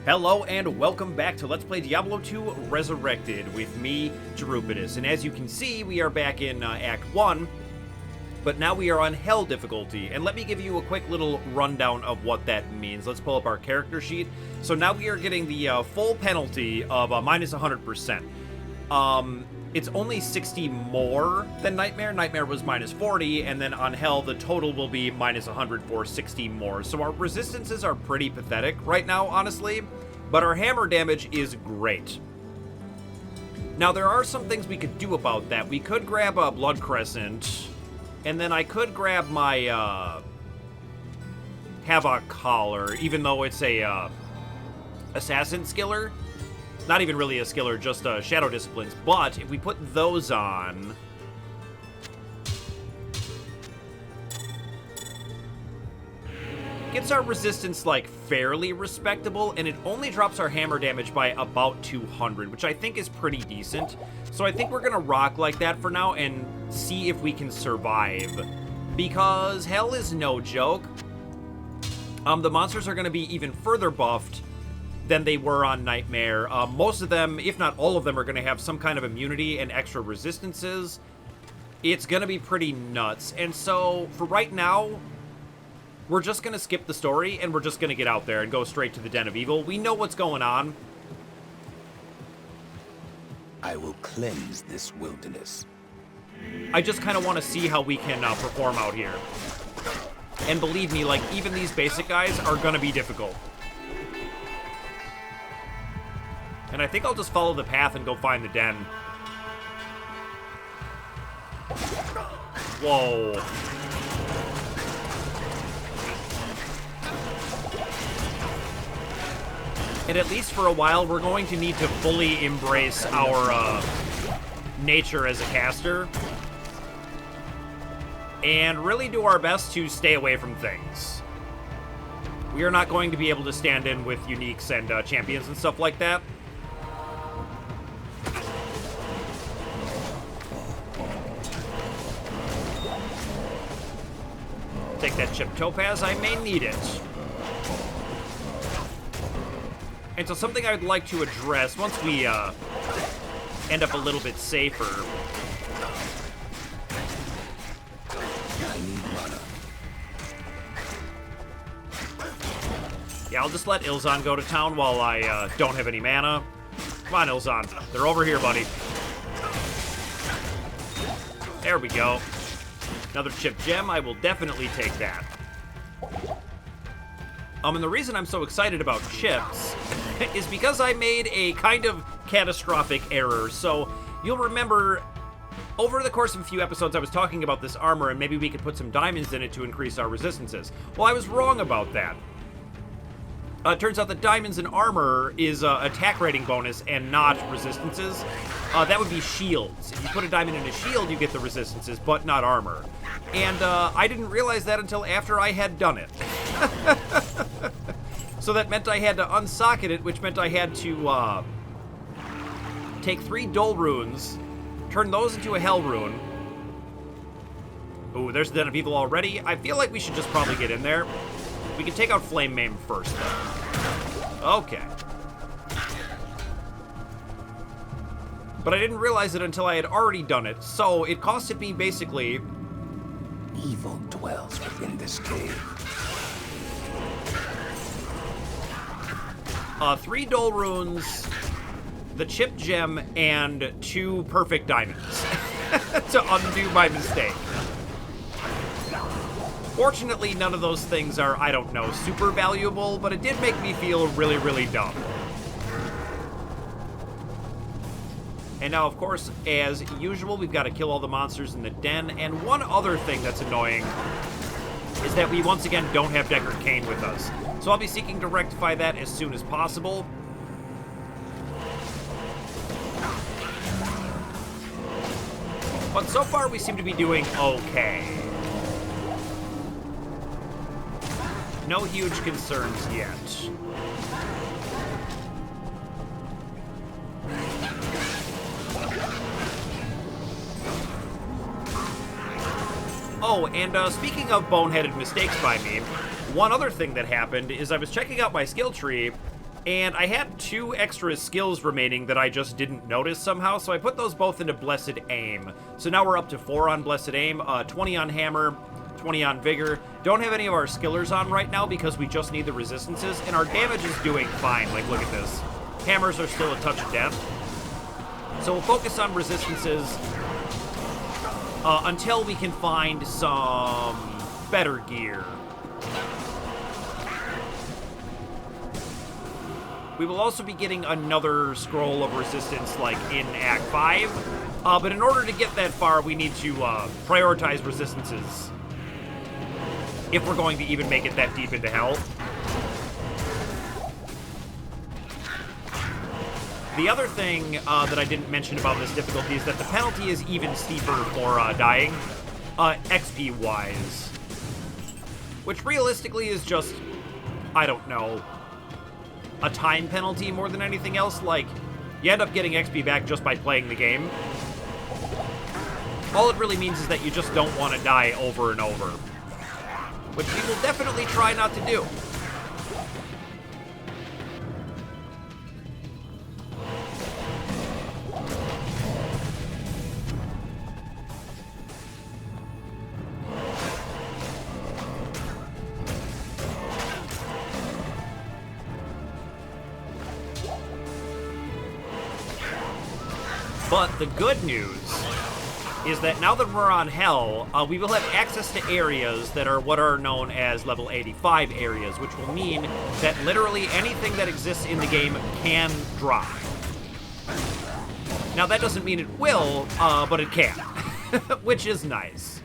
Hello and welcome back to Let's Play Diablo 2 Resurrected with me, Jerupitus. And as you can see, we are back in Act 1, but now we are on Hell difficulty. And let me give you a quick little rundown of what that means. Let's pull up our character sheet. So now we are getting the full penalty of minus 100%. It's only 60 more than Nightmare. Nightmare was minus 40, and then on Hell, the total will be minus 100 for 60 more. So our resistances are pretty pathetic right now, honestly, but our hammer damage is great. Now, there are some things we could do about that. We could grab a Blood Crescent, and then I could grab my Havoc Collar, even though it's a Assassin Skiller. Not even really a skiller, just Shadow Disciplines. But if we put those on, gets our resistance like fairly respectable, and it only drops our hammer damage by about 200, which I think is pretty decent. So I think we're gonna rock like that for now and see if we can survive, because Hell is no joke. The monsters are gonna be even further buffed than they were on Nightmare. Most of them, if not all of them, are going to have some kind of immunity and extra resistances. It's going to be pretty nuts. And so, for right now, we're just going to skip the story, and we're just going to get out there and go straight to the Den of Evil. We know what's going on. I will cleanse this wilderness. I just kind of want to see how we can perform out here. And believe me, like, even these basic guys are going to be difficult. And I think I'll just follow the path and go find the den. Whoa. And at least for a while, we're going to need to fully embrace our nature as a caster. And really do our best to stay away from things. We are not going to be able to stand in with uniques and champions and stuff like that. Take that chip topaz, I may need it. And so something I would like to address once we end up a little bit safer. I need mana. Yeah, I'll just let Ilzan go to town while I don't have any mana. Come on, Ilzan. They're over here, buddy. There we go. Another chip gem, I will definitely take that. And the reason I'm so excited about chips is because I made a kind of catastrophic error. So you'll remember over the course of a few episodes I was talking about this armor and maybe we could put some diamonds in it to increase our resistances. Well, I was wrong about that. It turns out that diamonds in armor is attack rating bonus and not resistances. That would be shields. If you put a diamond in a shield, you get the resistances, but not armor. And I didn't realize that until after I had done it. So that meant I had to unsocket it, which meant I had to take 3 Dull Runes, turn those into a Hell Rune. Ooh, there's the Den of Evil already. I feel like we should just probably get in there. We can take out Flame Maim first, though. Okay. But I didn't realize it until I had already done it, so it costed me basically... Evil dwells within this cave. 3 Dull Runes, the Chip Gem, and 2 Perfect Diamonds to undo my mistake. Fortunately, none of those things are, I don't know, super valuable, but it did make me feel really, really dumb. And now, of course, as usual, we've got to kill all the monsters in the den. And one other thing that's annoying is that we once again don't have Deckard Cain with us. So I'll be seeking to rectify that as soon as possible. But so far, we seem to be doing okay. No huge concerns yet. Oh, and speaking of boneheaded mistakes by me, one other thing that happened is I was checking out my skill tree, And I had 2 extra skills remaining that I just didn't notice somehow, so I put those both into Blessed Aim. So now we're up to 4 on Blessed Aim, 20 on Hammer, 20 on Vigor. Don't have any of our skillers on right now because we just need the resistances, and our damage is doing fine. Like, look at this. Hammers are still a touch of death. So we'll focus on resistances until we can find some better gear. We will also be getting another scroll of resistance, like, in Act 5. But in order to get that far, we need to prioritize resistances if we're going to even make it that deep into hell. The other thing that I didn't mention about this difficulty is that the penalty is even steeper for dying, XP-wise. Which realistically is just, I don't know, a time penalty more than anything else. Like, you end up getting XP back just by playing the game. All it really means is that you just don't want to die over and over, which we will definitely try not to do. But the good news is that now that we're on Hell, we will have access to areas that are what are known as level 85 areas, which will mean that literally anything that exists in the game can drop. Now, that doesn't mean it will, but it can, which is nice.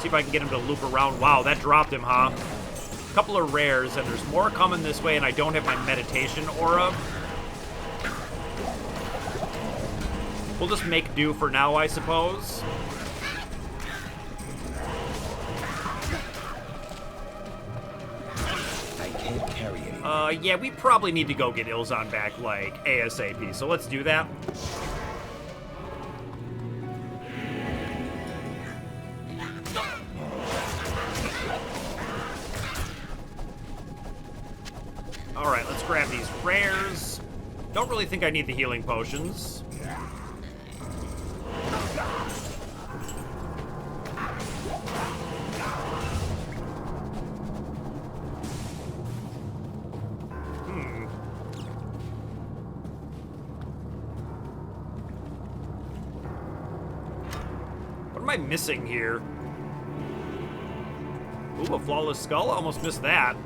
See if I can get him to loop around. Wow, that dropped him, huh? Couple of rares, and there's more coming this way, and I don't have my meditation aura. We'll just make do for now, I suppose. I can't carry anything. Yeah, we probably need to go get Ilzon back, like, ASAP, so let's do that. Alright, let's grab these rares. Don't really think I need the healing potions. What am I missing here? Ooh, a flawless skull? I almost missed that.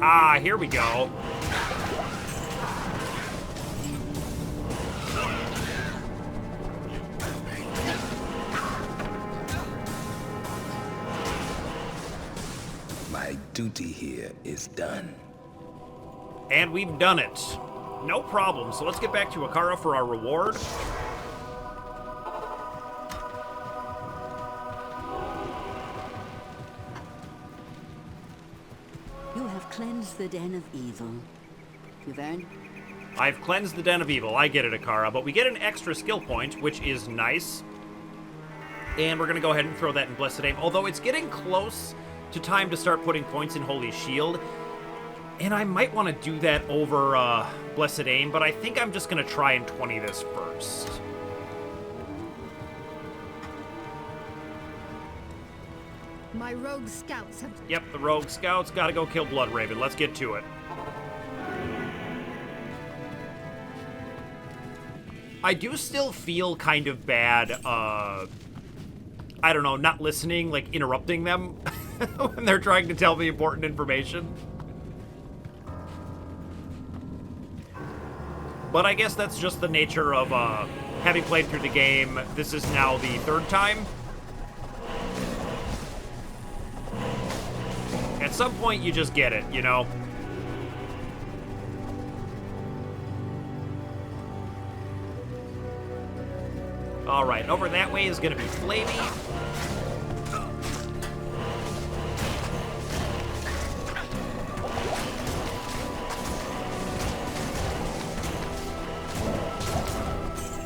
Ah, here we go. My duty here is done. And we've done it. No problem. So let's get back to Akara for our reward. You have cleansed the den of evil. You've earned... I've cleansed the den of evil. I get it, Akara. But we get an extra skill point, which is nice. And we're going to go ahead and throw that in Blessed Aim. Although it's getting close to time to start putting points in Holy Shield. And I might want to do that over Blessed Aim, but I think I'm just going to try and 20 this first. My rogue scouts have... Yep, the Rogue Scouts gotta go kill Blood Raven. Let's get to it. I do still feel kind of bad, I don't know, not listening, like interrupting them when they're trying to tell me important information. But I guess that's just the nature of having played through the game. This is now the 3rd time. At some point, you just get it, you know? Alright, over that way is gonna be Flamey.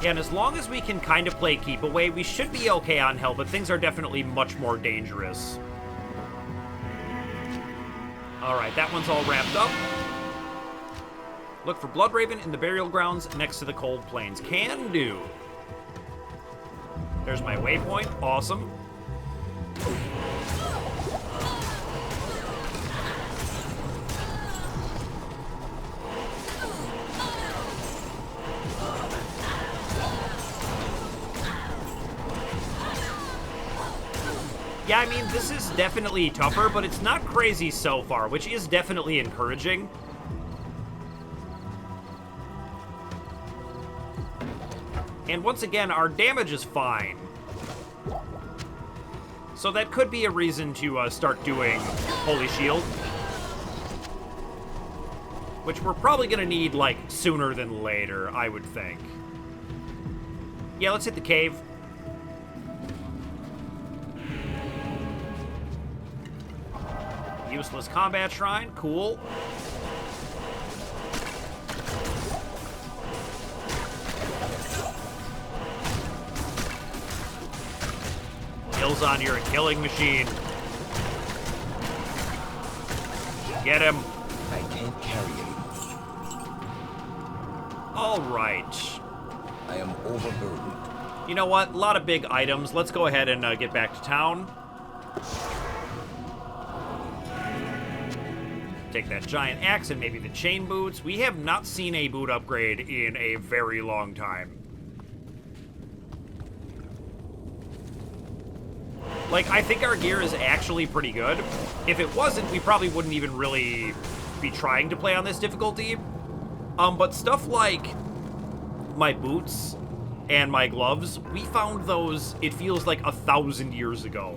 Yeah, and as long as we can kind of play keep away, we should be okay on hell, but things are definitely much more dangerous. Alright, that one's all wrapped up. Look for Bloodraven in the burial grounds next to the Cold Plains. Can do. There's my waypoint. Awesome. Yeah, I mean, this is definitely tougher, but it's not crazy so far, which is definitely encouraging. And once again, our damage is fine. So that could be a reason to start doing Holy Shield. Which we're probably going to need, like, sooner than later, I would think. Yeah, let's hit the cave. Useless combat shrine, cool. Killzon, you're a killing machine. Get him. I can't carry it. All right. I am overburdened. You know what? A lot of big items. Let's go ahead and get back to town. Take that giant axe and maybe the chain boots. We have not seen a boot upgrade in a very long time. Like, I think our gear is actually pretty good. If it wasn't, we probably wouldn't even really be trying to play on this difficulty. But stuff like my boots and my gloves, we found those, it feels like 1,000 years ago.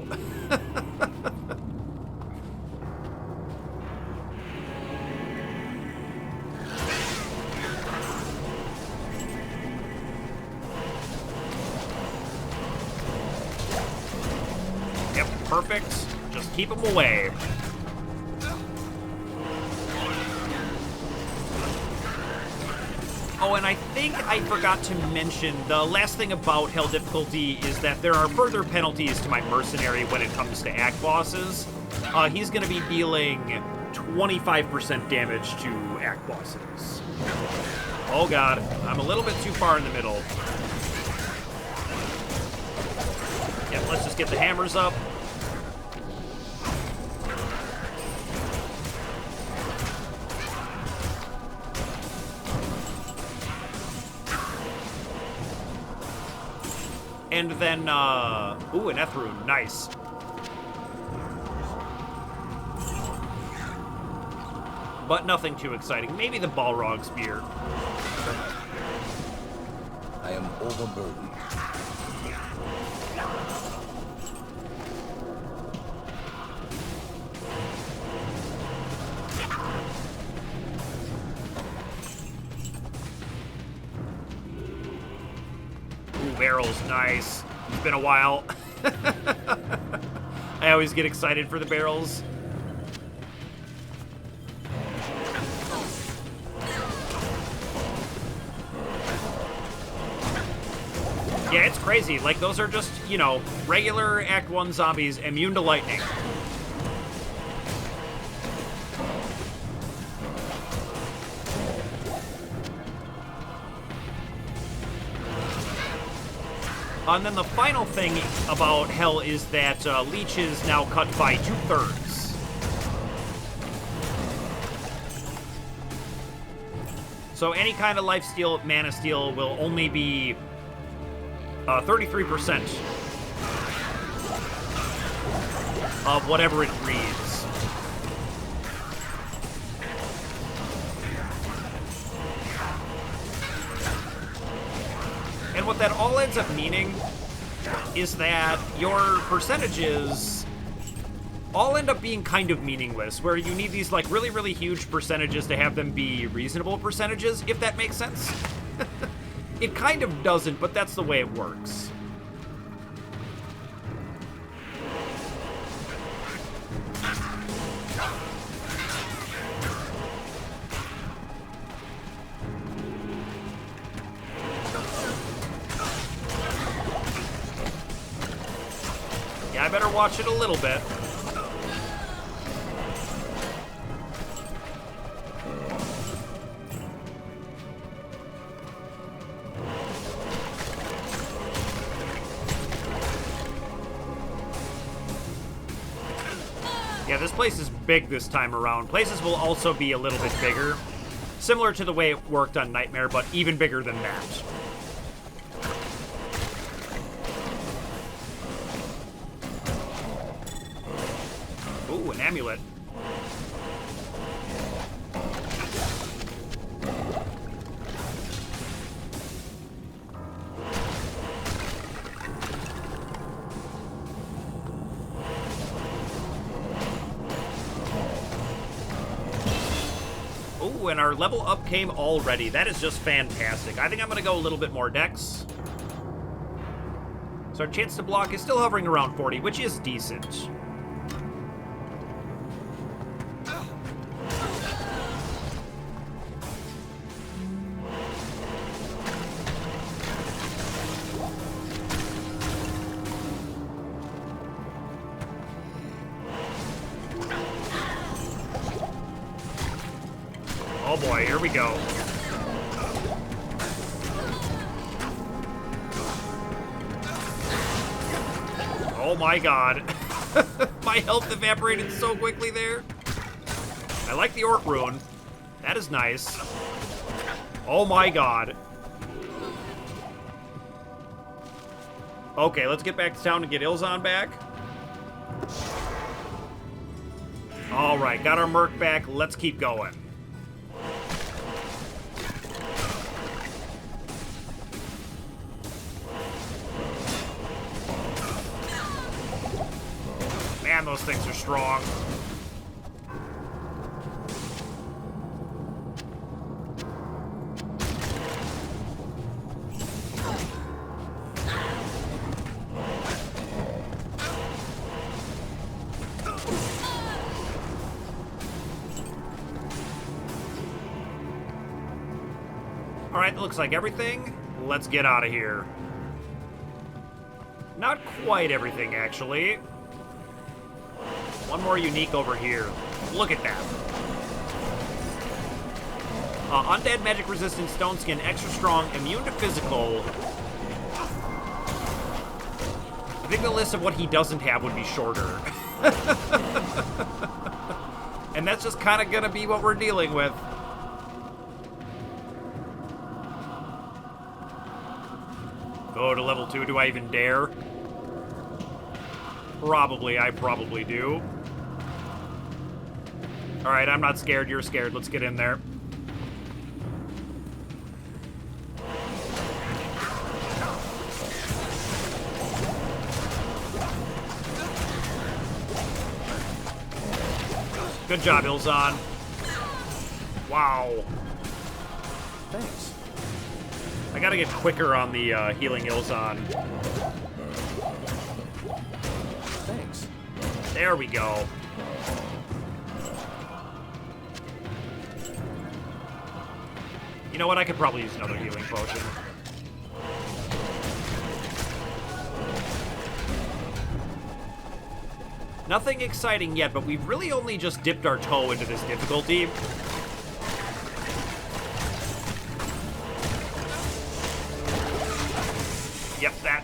Yep, perfect. Just keep them away. Oh, and I think I forgot to mention, the last thing about Hell difficulty is that there are further penalties to my mercenary when it comes to act bosses. He's going to be dealing 25% damage to act bosses. Oh god, I'm a little bit too far in the middle. Yeah, let's just get the hammers up. And then, ooh, an Ethrune, nice. But nothing too exciting. Maybe the Balrog Spear. I am overburdened. Barrel's nice. It's been a while. I always get excited for the barrels. Yeah, it's crazy. Like, those are just, you know, regular Act 1 zombies immune to lightning. And then the final thing about Hell is that Leech is now cut by 2/3. So any kind of lifesteal, mana steal will only be 33% of whatever it breeds. And what that all ends up meaning is that your percentages all end up being kind of meaningless, where you need these, like, really, really huge percentages to have them be reasonable percentages, if that makes sense. It kind of doesn't, but that's the way it works. Yeah, I better watch it a little bit. Yeah, this place is big this time around. Places will also be a little bit bigger. Similar to the way it worked on Nightmare, but even bigger than that. Ooh, an amulet. Ooh, and our level up came already. That is just fantastic. I think I'm going to go a little bit more dex. So our chance to block is still hovering around 40, which is decent. Oh boy, here we go. Oh my god. My health evaporated so quickly there. I like the Orc Rune. That is nice. Oh my god. Okay, let's get back to town and get Ilzon back. Alright, got our Merc back. Let's keep going. Man, those things are strong. Alright, that looks like everything. Let's get out of here. Not quite everything, actually. One more unique over here. Look at that. Undead magic resistant stone skin, extra strong, immune to physical. I think the list of what he doesn't have would be shorter. And that's just kind of gonna be what we're dealing with. Go to level 2, do I even dare? Probably, I probably do. Alright, I'm not scared, you're scared. Let's get in there. Good job, Ilzon. Wow. Thanks. I gotta get quicker on the healing Ilzon. Thanks. There we go. You know what? I could probably use another healing potion. Nothing exciting yet, but we've really only just dipped our toe into this difficulty. Yep, that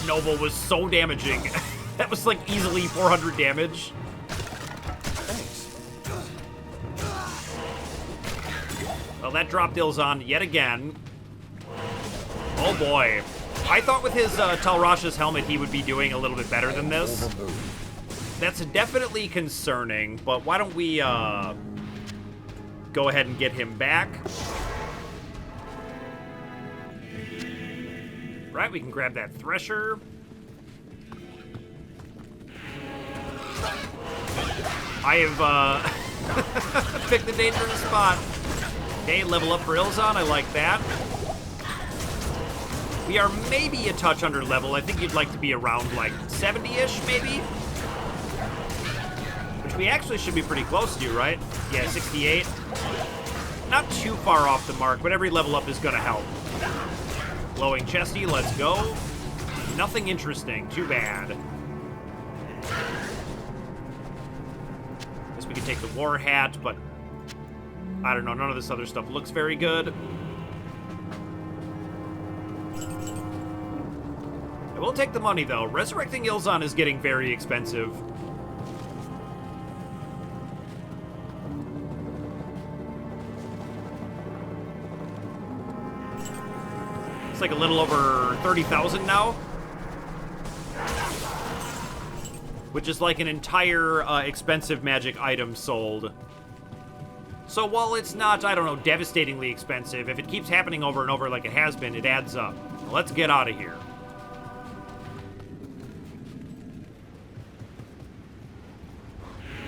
Noble was so damaging. That was like easily 400 damage. Thanks. Well, that dropped Ilzon yet again. Oh boy. I thought with his Talrash's helmet he would be doing a little bit better than this. That's definitely concerning, but why don't we go ahead and get him back. Right, we can grab that Thresher. I have picked the dangerous spot. Okay, level up for Ilzon, I like that. We are maybe a touch under level. I think you'd like to be around like 70-ish, maybe? Which we actually should be pretty close to, right? Yeah, 68. Not too far off the mark, but every level up is gonna help. Glowing chesty, let's go. Nothing interesting, too bad. We can take the war hat, but I don't know. None of this other stuff looks very good. I will take the money, though. Resurrecting Ilzon is getting very expensive. It's like a little over 30,000 now. Which is like an entire expensive magic item sold. So while it's not, I don't know, devastatingly expensive, if it keeps happening over and over like it has been, it adds up. Let's get out of here.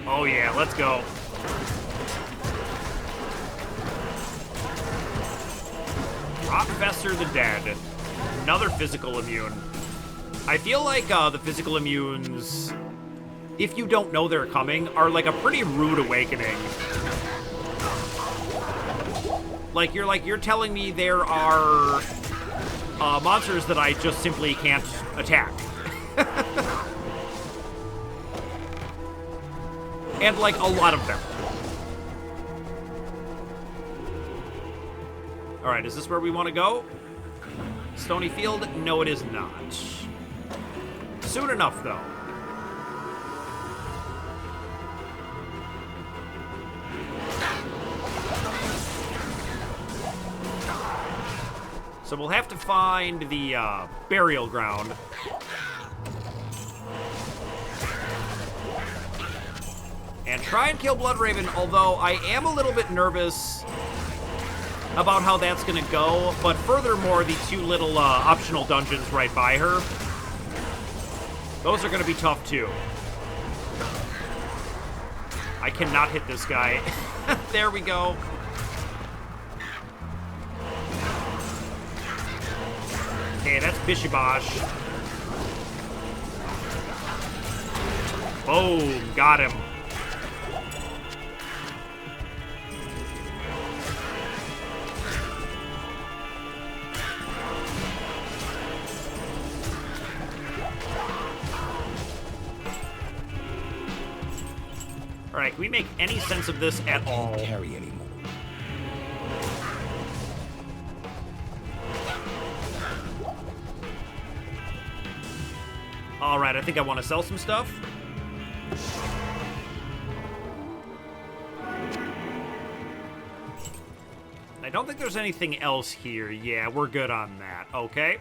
Oh yeah, let's go. Rockfester the Dead. Another physical immune. I feel like the physical immunes, if you don't know they're coming, are like a pretty rude awakening. Like you're telling me there are monsters that I just simply can't attack. And, like, a lot of them. Alright, is this where we want to go? Stony Field? No, it is not. Soon enough, though. So we'll have to find the burial ground. And try and kill Bloodraven, although I am a little bit nervous about how that's going to go. But furthermore, the two little optional dungeons right by her, those are going to be tough too. I cannot hit this guy. There we go. Okay, that's Bishibosh. Boom, got him. Alright, can we make any sense of this at all? Can't carry anymore. Alright, I think I want to sell some stuff. I don't think there's anything else here. Yeah, we're good on that. Okay.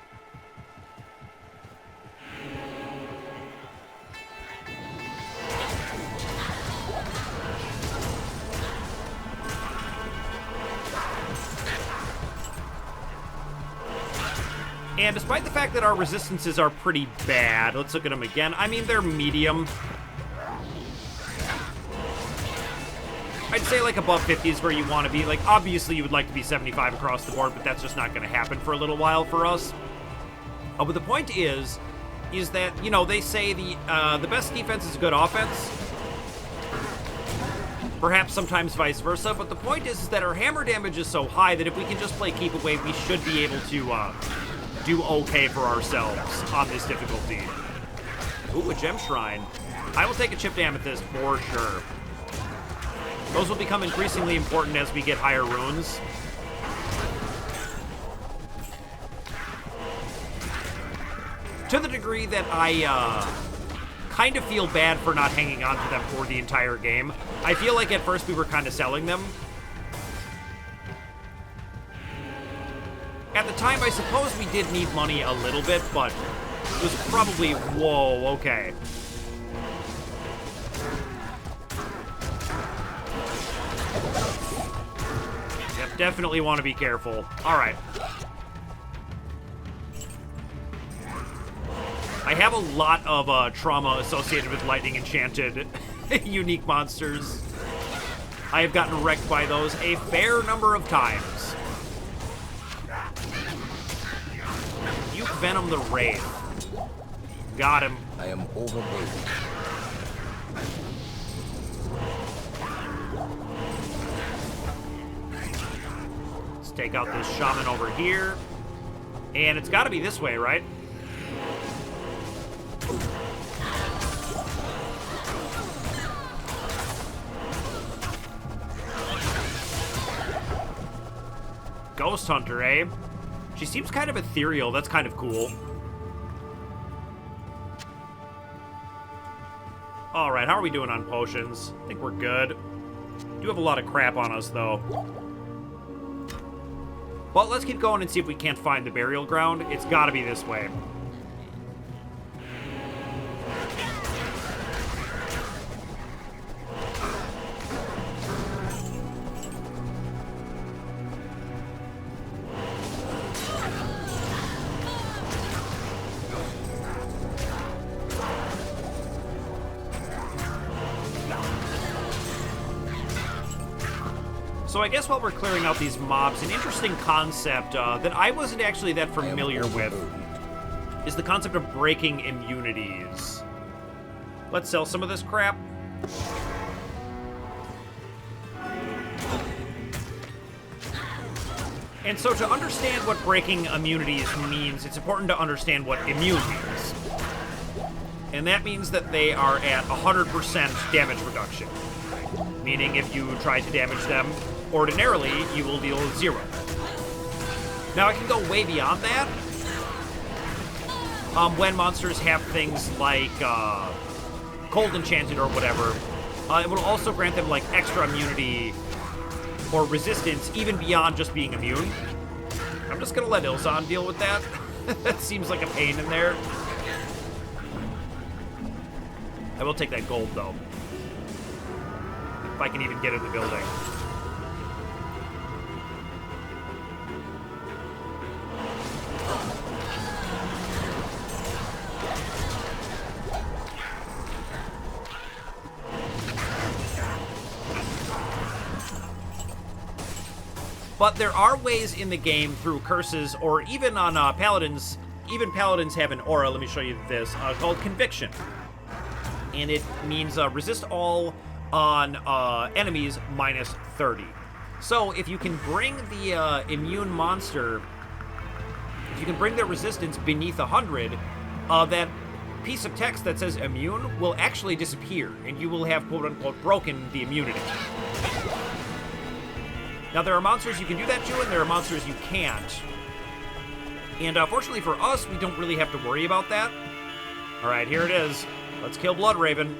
And despite the fact that our resistances are pretty bad, let's look at them again. I mean, they're medium. I'd say like above 50 is where you want to be. Like, obviously you would like to be 75 across the board, but that's just not going to happen for a little while for us. But the point is that, you know, they say the best defense is good offense. Perhaps sometimes vice versa, but the point is that our hammer damage is so high that if we can just play keep away, we should be able to do okay for ourselves on this difficulty. Ooh, a gem shrine. I will take a chipped amethyst for sure. Those will become increasingly important as we get higher runes. To the degree that I kind of feel bad for not hanging on to them for the entire game. I feel like at first we were kind of selling them. At the time, I suppose we did need money a little bit, but it was probably, whoa, okay. Yep, definitely want to be careful. All right. I have a lot of trauma associated with lightning enchanted unique monsters. I have gotten wrecked by those a fair number of times. Venom the Wraith. Got him. I am overburdened. Let's take out this shaman over here. And it's got to be this way, right? ghost hunter, eh? She seems kind of ethereal. That's kind of cool. Alright, how are we doing on potions? I think we're good. Do have a lot of crap on us, though. Well, let's keep going and see if we can't find the burial ground. It's gotta be this way. So I guess while we're clearing out these mobs, an interesting concept that I wasn't actually that familiar with is the concept of breaking immunities. Let's sell some of this crap. And so to understand what breaking immunities means, it's important to understand what immune means. And that means that they are at 100% damage reduction. Meaning if you try to damage them, ordinarily, you will deal 0. Now, it can go way beyond that. When monsters have things like Cold Enchanted or whatever, it will also grant them like extra immunity or resistance, even beyond just being immune. I'm just gonna let Ilzan deal with that. That seems like a pain in there. I will take that gold, though. If I can even get in the building. But there are ways in the game through curses, or even on paladins. Even paladins have an aura. Let me show you this, called Conviction. And it means resist all on enemies minus 30. So if you can bring the immune monster, if you can bring their resistance beneath 100, that piece of text that says immune will actually disappear, and you will have quote-unquote broken the immunity. Now, there are monsters you can do that to, and there are monsters you can't. And fortunately for us, we don't really have to worry about that. All right, here it is. Let's kill Bloodraven.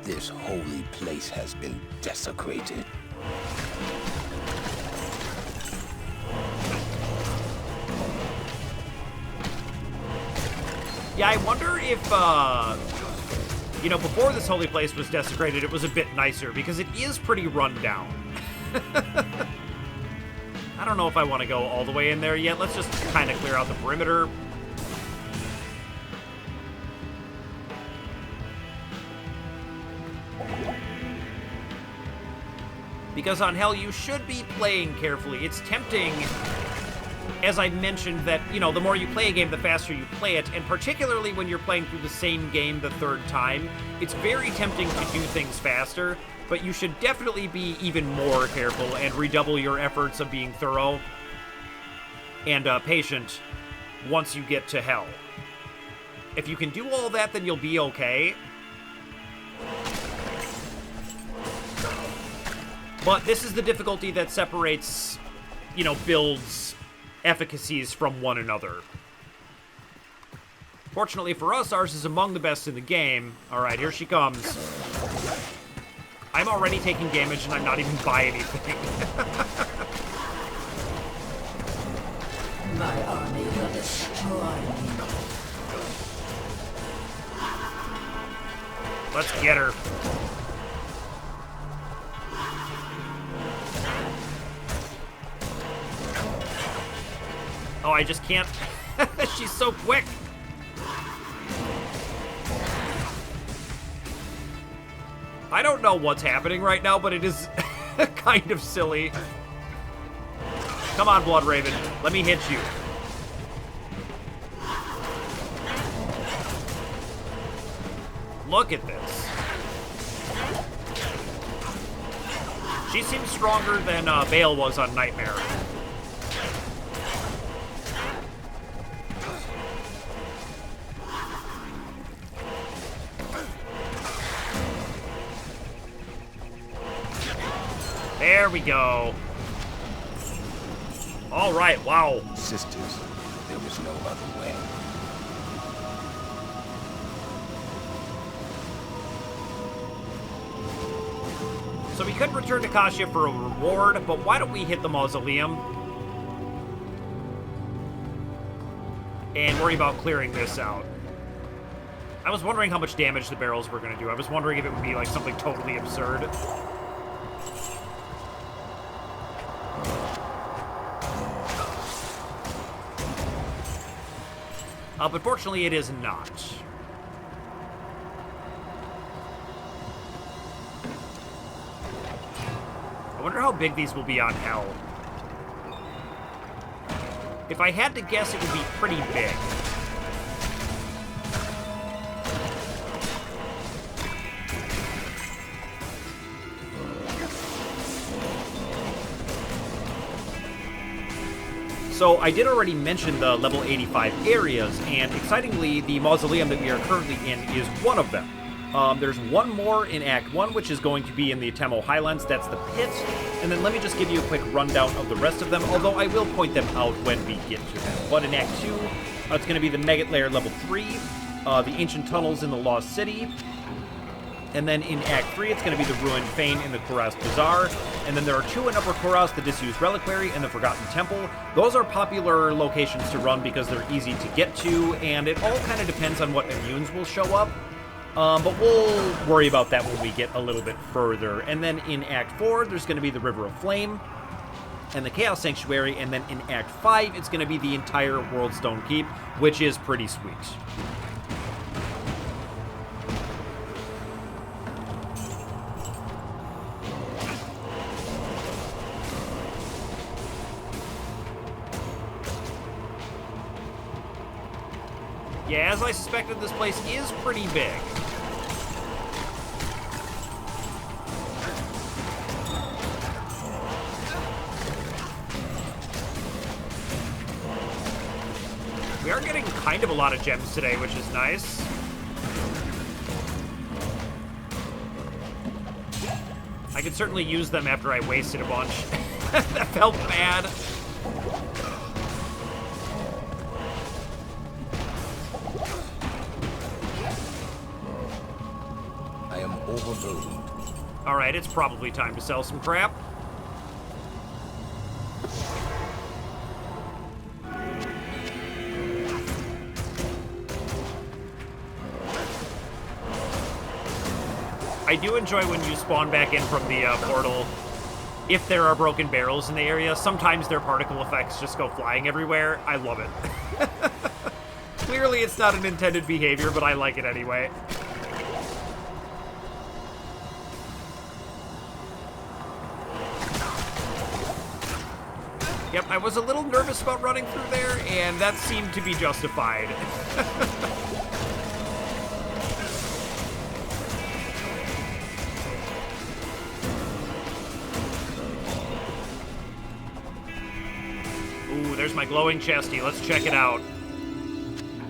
This holy place has been desecrated. Yeah, I wonder if, you know, before this holy place was desecrated, it was a bit nicer, because it is pretty run down. I don't know if I want to go all the way in there yet. Let's just kind of clear out the perimeter. Because on Hell, you should be playing carefully. It's tempting, as I mentioned, that, you know, the more you play a game, the faster you play it. And particularly when you're playing through the same game the third time, it's very tempting to do things faster. But you should definitely be even more careful and redouble your efforts of being thorough and patient once you get to Hell. If you can do all that, then you'll be okay. But this is the difficulty that separates, you know, builds' efficacies from one another. Fortunately for us, ours is among the best in the game. All right, here she comes. I'm already taking damage, and I'm not even by anything. My army will destroy me. Let's get her. Oh, I just can't. She's so quick. I don't know what's happening right now, but it is kind of silly. Come on, Bloodraven. Let me hit you. Look at this. She seems stronger than Vale was on Nightmare. There we go. All right, wow. Sisters, there was no other way. So we could return to Kashyyyk for a reward, but why don't we hit the mausoleum? And worry about clearing this out. I was wondering how much damage the barrels were going to do. I was wondering if it would be like something totally absurd. But fortunately, it is not. I wonder how big these will be on Hell. If I had to guess, it would be pretty big. So I did already mention the level 85 areas, and excitingly, the mausoleum that we are currently in is one of them. There's one more in Act 1, which is going to be in the Temo Highlands. That's the pit. And then let me just give you a quick rundown of the rest of them, although I will point them out when we get to them. But in Act 2, it's going to be the Maggot Lair level 3, the Ancient Tunnels in the Lost City, and then in Act 3, it's going to be the Ruined Fane in the Kurast Bazaar. And then there are 2 in Upper Kurast, the Disused Reliquary and the Forgotten Temple. Those are popular locations to run because they're easy to get to, and it all kind of depends on what immunes will show up. But we'll worry about that when we get a little bit further. And then in Act 4, there's going to be the River of Flame and the Chaos Sanctuary. And then in Act 5, it's going to be the entire Worldstone Keep, which is pretty sweet. Yeah, as I suspected, this place is pretty big. We are getting kind of a lot of gems today, which is nice. I could certainly use them after I wasted a bunch. That felt bad. Alright, it's probably time to sell some crap. I do enjoy when you spawn back in from the portal. If there are broken barrels in the area, sometimes their particle effects just go flying everywhere. I love it. Clearly it's not an intended behavior, but I like it anyway. Yep, I was a little nervous about running through there, and that seemed to be justified. Ooh, there's my glowing chesty. Let's check it out.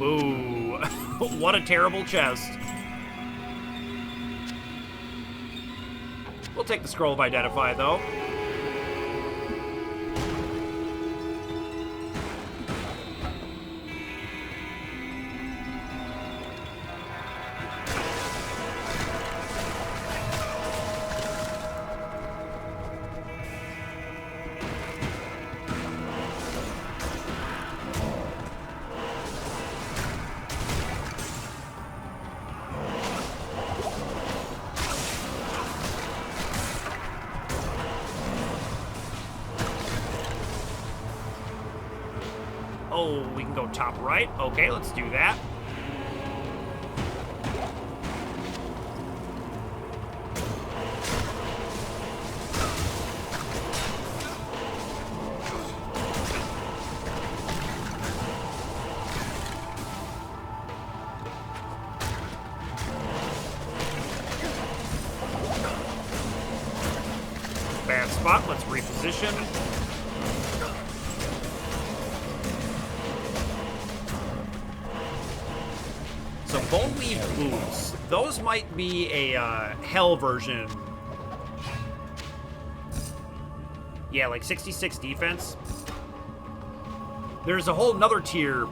Ooh, what a terrible chest. We'll take the Scroll of Identify, though. Oh, we can go top right. Okay, let's do that. Bad spot. Let's reposition. So Boneweave boots. Those might be a Hell version. Yeah, like 66 defense. There's a whole nother tier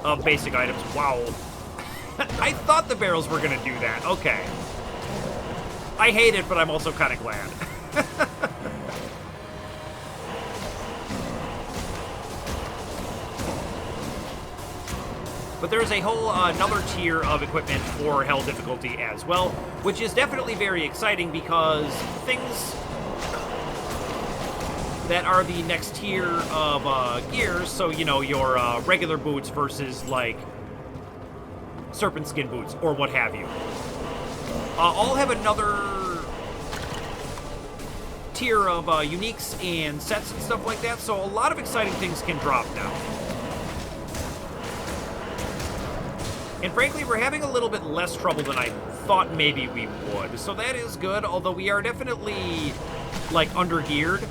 of basic items. Wow. I thought the barrels were going to do that. Okay. I hate it, but I'm also kind of glad. But there's a whole another tier of equipment for Hell difficulty as well, which is definitely very exciting because things that are the next tier of gears, so, you know, your regular boots versus, like, serpent skin boots or what have you, all have another tier of uniques and sets and stuff like that, so a lot of exciting things can drop now. And frankly, we're having a little bit less trouble than I thought maybe we would, so that is good, although we are definitely, like, under-geared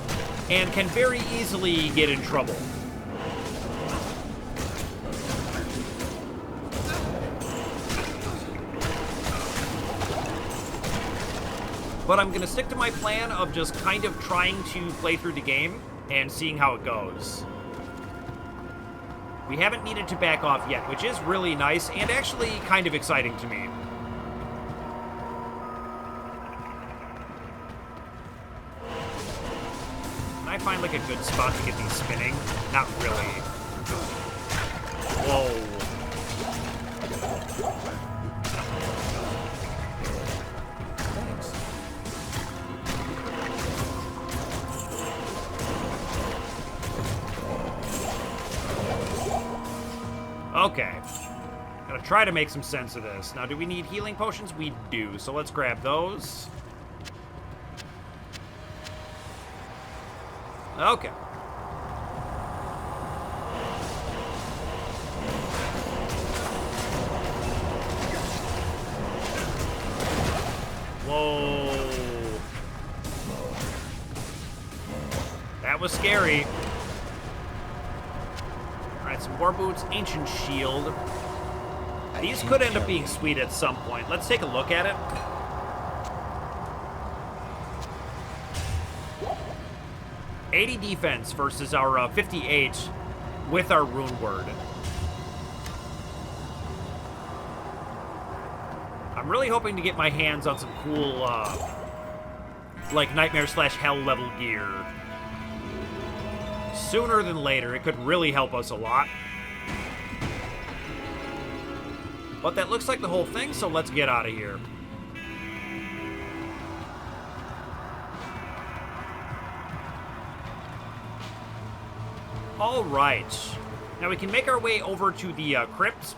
and can very easily get in trouble. But I'm going to stick to my plan of just kind of trying to play through the game and seeing how it goes. We haven't needed to back off yet, which is really nice and actually kind of exciting to me. Can I find, like, a good spot to get these spinning? Not really. Whoa. Okay. Gotta try to make some sense of this. Now, do we need healing potions? We do, so let's grab those. Okay. Whoa. That was scary. Alright, some war boots, ancient shield. These could end up being sweet at some point. Let's take a look at it. $80 defense versus our 58 with our rune word. I'm really hoping to get my hands on some cool, like, Nightmare/Hell level gear. Sooner than later. It could really help us a lot. But that looks like the whole thing, so let's get out of here. Alright. Now we can make our way over to the crypt.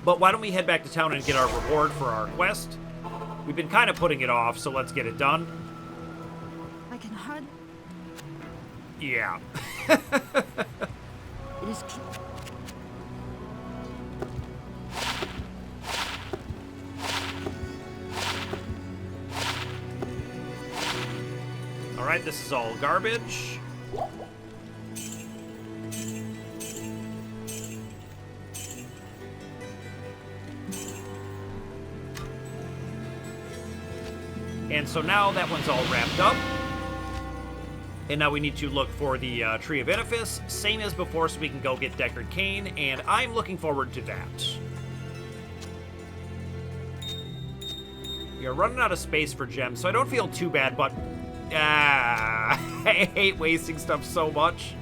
But why don't we head back to town and get our reward for our quest? We've been kind of putting it off, so let's get it done. I can hardly... Yeah. It is Alright, this is all garbage. And so now that one's all wrapped up. And now we need to look for the Tree of Edifice, same as before, so we can go get Deckard Cain, and I'm looking forward to that. We are running out of space for gems, so I don't feel too bad, but I hate wasting stuff so much.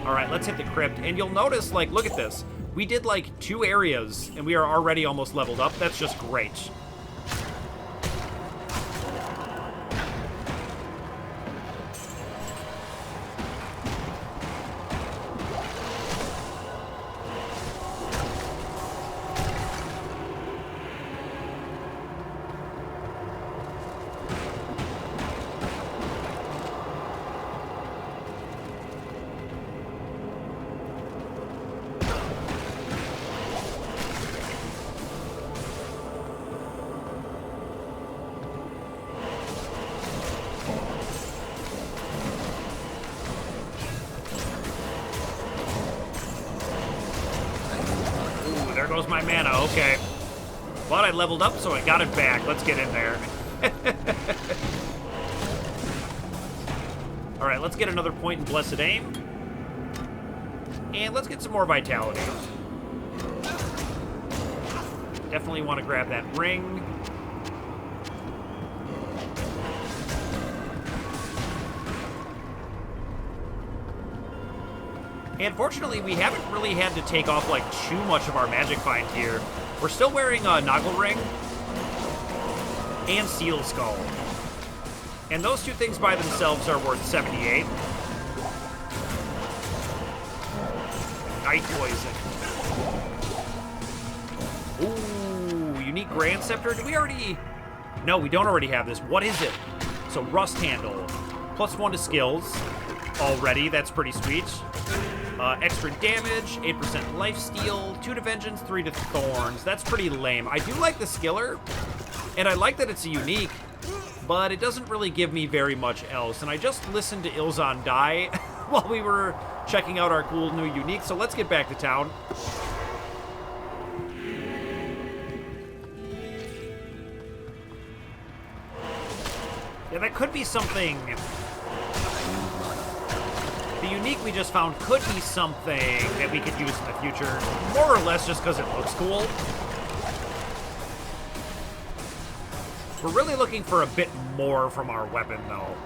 Alright, let's hit the crypt, and you'll notice, like, look at this. We did, like, 2 areas, and we are already almost leveled up. That's just great. There goes my mana, okay. But I leveled up, so I got it back. Let's get in there. All right, let's get another point in Blessed Aim. And let's get some more Vitality. Definitely want to grab that ring. And fortunately, we haven't really had to take off, like, too much of our magic find here. We're still wearing a Noggle Ring and Seal Skull. And those two things by themselves are worth 78. Night Poison. Ooh, unique Grand Scepter. Do we already... No, we don't already have this. What is it? So, Rust Handle. +1 to skills. Already, that's pretty sweet. Extra damage, 8% lifesteal, 2 to Vengeance, 3 to Thorns. That's pretty lame. I do like the Skiller, and I like that it's a unique, but it doesn't really give me very much else. And I just listened to Ilzan die while we were checking out our cool new unique, so let's get back to town. Yeah, that could be something... The unique we just found could be something that we could use in the future, more or less just because it looks cool. We're really looking for a bit more from our weapon, though.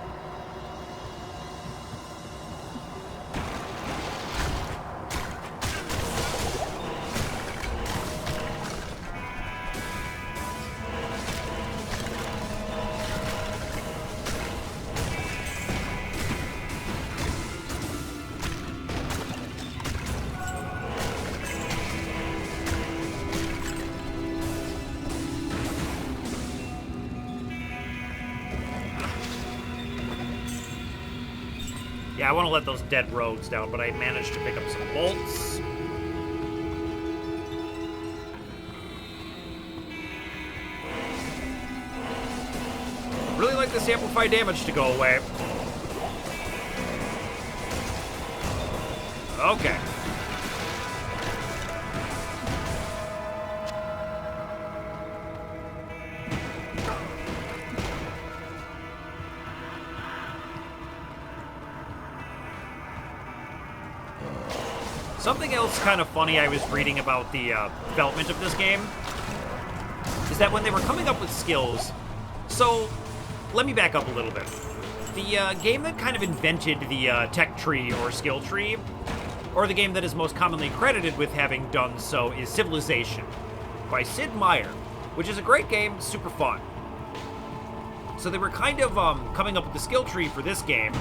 Yeah, I want to let those dead rogues down, but I managed to pick up some bolts. Really like this amplified damage to go away. Okay. Something else kind of funny I was reading about the development of this game is that when they were coming up with skills, so let me back up a little bit. The game that kind of invented the tech tree or skill tree, or the game that is most commonly credited with having done so, is Civilization by Sid Meier, which is a great game, super fun. So they were kind of coming up with the skill tree for this game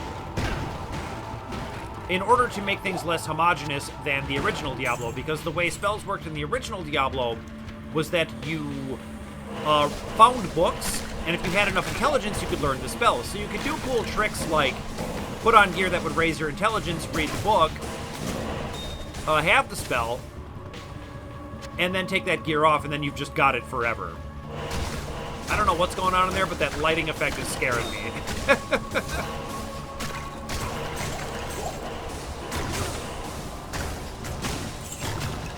in order to make things less homogenous than the original Diablo, because the way spells worked in the original Diablo was that you found books, and if you had enough intelligence, you could learn the spells. So you could do cool tricks like put on gear that would raise your intelligence, read the book, have the spell, and then take that gear off, and then you've just got it forever. I don't know what's going on in there, but that lighting effect is scaring me.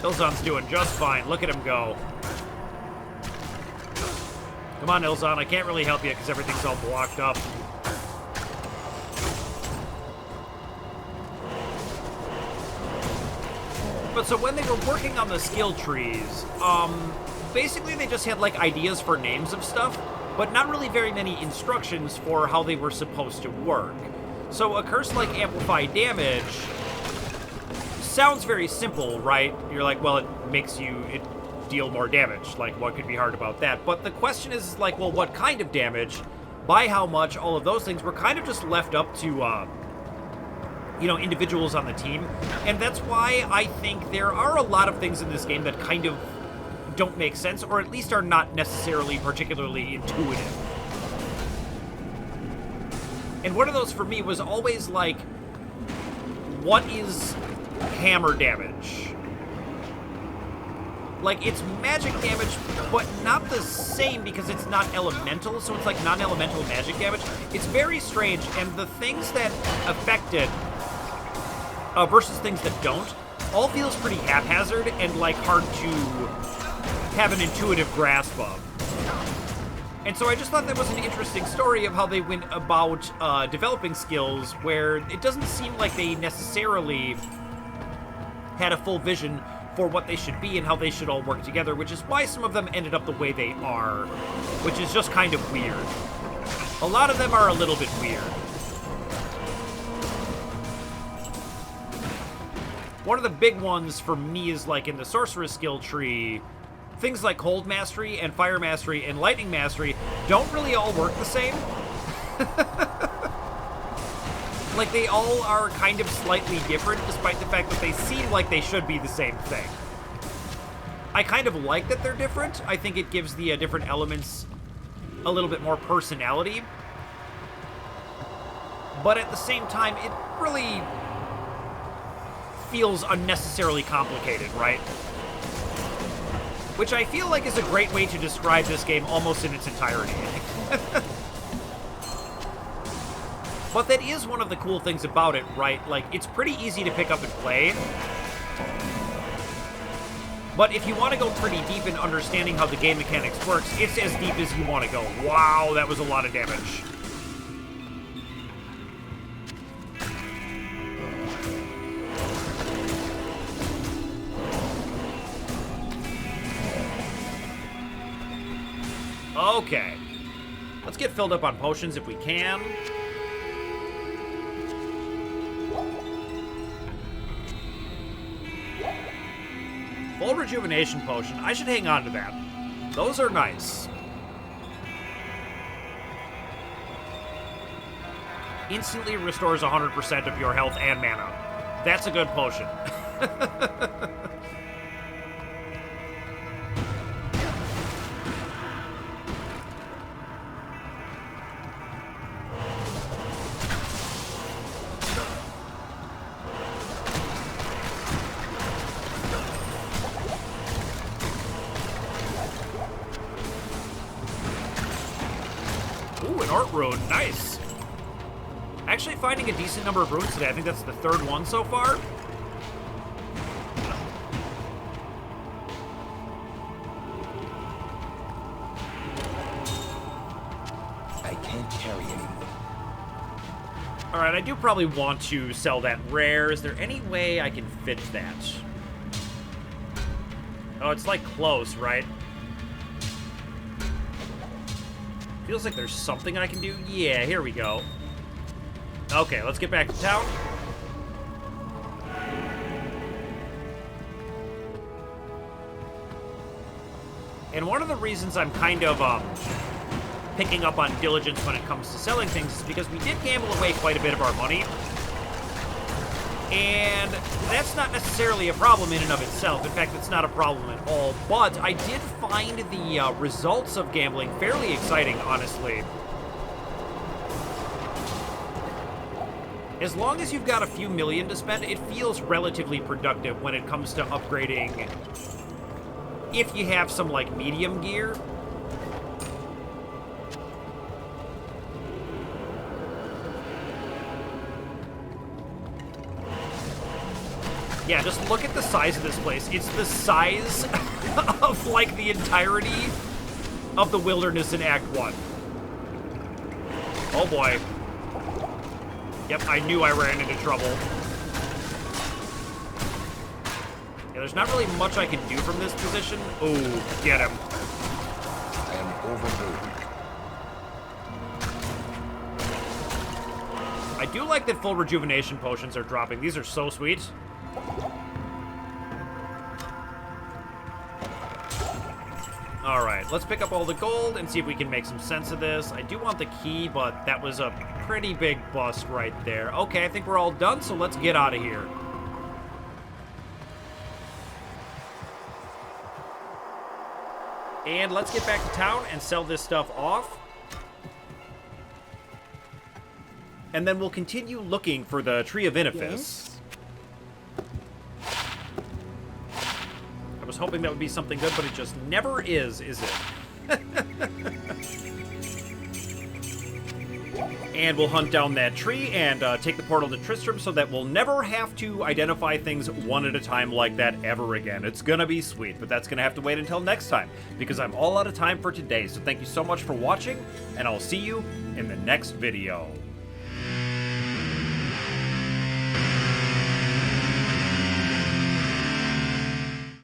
Ilzan's doing just fine. Look at him go. Come on, Ilzan. I can't really help you because everything's all blocked up. But so when they were working on the skill trees, basically they just had like ideas for names of stuff, but not really very many instructions for how they were supposed to work. So a curse like Amplify Damage sounds very simple, right? You're like, well, it makes you deal more damage. Like, what could be hard about that? But the question is, like, well, what kind of damage? By how much? All of those things were kind of just left up to, you know, individuals on the team. And that's why I think there are a lot of things in this game that kind of don't make sense, or at least are not necessarily particularly intuitive. And one of those for me was always like, what is hammer damage? Like, it's magic damage, but not the same because it's not elemental, so it's like non-elemental magic damage. It's very strange, and the things that affect it versus things that don't all feels pretty haphazard and like hard to have an intuitive grasp of. And so I just thought that was an interesting story of how they went about developing skills where it doesn't seem like they necessarily had a full vision for what they should be and how they should all work together, which is why some of them ended up the way they are, which is just kind of weird. A lot of them are a little bit weird. One of the big ones for me is like in the sorceress skill tree, things like cold mastery and fire mastery and lightning mastery don't really all work the same. Like, they all are kind of slightly different, despite the fact that they seem like they should be the same thing. I kind of like that they're different. I think it gives the different elements a little bit more personality. But at the same time, it really feels unnecessarily complicated, right? Which I feel like is a great way to describe this game almost in its entirety. But that is one of the cool things about it, right? Like, it's pretty easy to pick up and play. But if you want to go pretty deep in understanding how the game mechanics works, it's as deep as you want to go. Wow, that was a lot of damage. Okay. Let's get filled up on potions if we can. Full rejuvenation potion. I should hang on to that. Those are nice. Instantly restores 100% of your health and mana. That's a good potion. Ooh, an art rune. Nice. Actually finding a decent number of runes today. I think that's the third one so far. I can't carry anymore. Alright, I do probably want to sell that rare. Is there any way I can fit that? Oh, it's like close, right? Feels like there's something I can do. Yeah, here we go. Okay, let's get back to town. And one of the reasons I'm kind of picking up on diligence when it comes to selling things is because we did gamble away quite a bit of our money. And that's not necessarily a problem in and of itself. In fact, it's not a problem at all. But I did find the results of gambling fairly exciting, honestly. As long as you've got a few million to spend, it feels relatively productive when it comes to upgrading. If you have some, like, medium gear. Yeah, just look at the size of this place. It's the size of, like, the entirety of the wilderness in Act 1. Oh, boy. Yep, I knew I ran into trouble. Yeah, there's not really much I can do from this position. Ooh, get him. I am overburdened. I do like that full rejuvenation potions are dropping. These are so sweet. Alright, let's pick up all the gold and see if we can make some sense of this. I do want the key, but that was a pretty big bust right there. Okay, I think we're all done, so let's get out of here. And let's get back to town and sell this stuff off. And then we'll continue looking for the Tree of Benefice. Yes? I was hoping that would be something good, but it just never is it? And we'll hunt down that tree and take the portal to Tristram so that we'll never have to identify things one at a time like that ever again. It's gonna be sweet, but that's gonna have to wait until next time because I'm all out of time for today. So thank you so much for watching, and I'll see you in the next video.